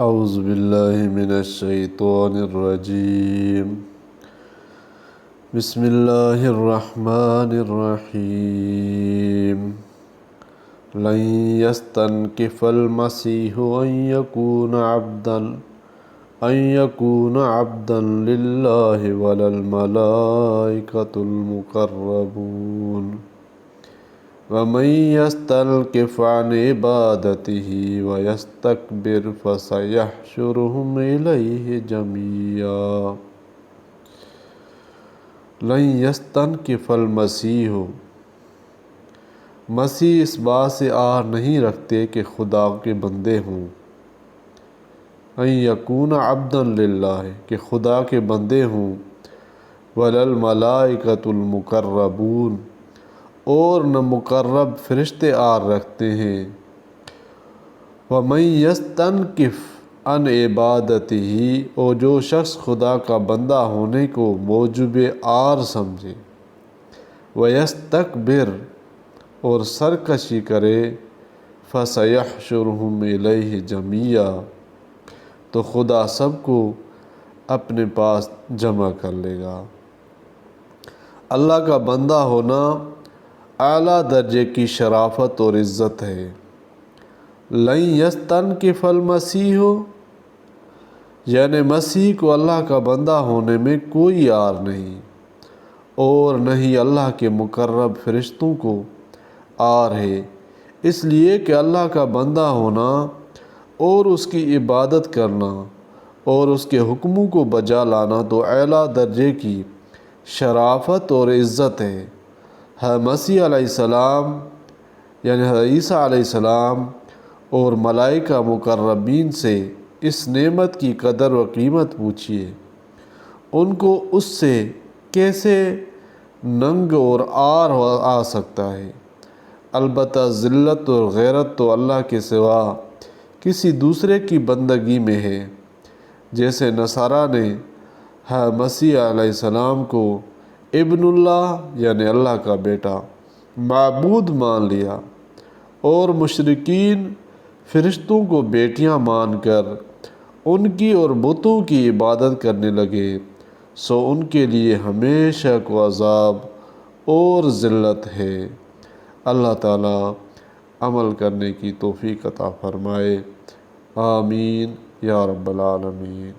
اعوذ باللہ من الشیطان الرجیم بسم اللہ الرحمن الرحیم لن يستنكف المسيح أن يكون عبدا لله ولا الملائكة المقربون ومن يستنكف عن عبادته ويستكبر فسيحشرهم إليه جميعا لن يستنكف المسيح مسیح اس بات سے آہ نہیں رکھتے کہ خدا کے بندے ہوں، ان یکون عبدا للہ کہ خدا کے بندے ہوں، وللملائکۃ المقربون اور نہ مقرب فرشتے آر رکھتے ہیں، ومن یستنکف عن عبادتہ اور جو شخص خدا کا بندہ ہونے کو موجب آر سمجھے، ویستکبر اور سرکشی کرے، فسیحشرہم الیہ جمیعا تو خدا سب کو اپنے پاس جمع کر لے گا۔ اللہ کا بندہ ہونا اعلیٰ درجے کی شرافت اور عزت ہے۔ لن یستنکف المسیح یعنی مسیح کو اللہ کا بندہ ہونے میں کوئی عار نہیں، اور نہ ہی اللہ کے مقرب فرشتوں کو عار ہے، اس لیے کہ اللہ کا بندہ ہونا اور اس کی عبادت کرنا اور اس کے حکموں کو بجا لانا تو اعلیٰ درجے کی شرافت اور عزت ہے۔ مسیح علیہ السلام یعنی عیسیٰ علیہ السلام اور ملائکہ مقربین سے اس نعمت کی قدر و قیمت پوچھیے، ان کو اس سے کیسے ننگ اور عار آ سکتا ہے؟ البتہ ذلت اور غیرت تو اللہ کے سوا کسی دوسرے کی بندگی میں ہے، جیسے نصارہ نے مسیح علیہ السلام کو ابن اللہ یعنی اللہ کا بیٹا معبود مان لیا، اور مشرکین فرشتوں کو بیٹیاں مان کر ان کی اور بتوں کی عبادت کرنے لگے، سو ان کے لیے ہمیشہ کو عذاب اور ذلت ہے۔ اللہ تعالیٰ عمل کرنے کی توفیق عطا فرمائے، آمین یا رب العالمین۔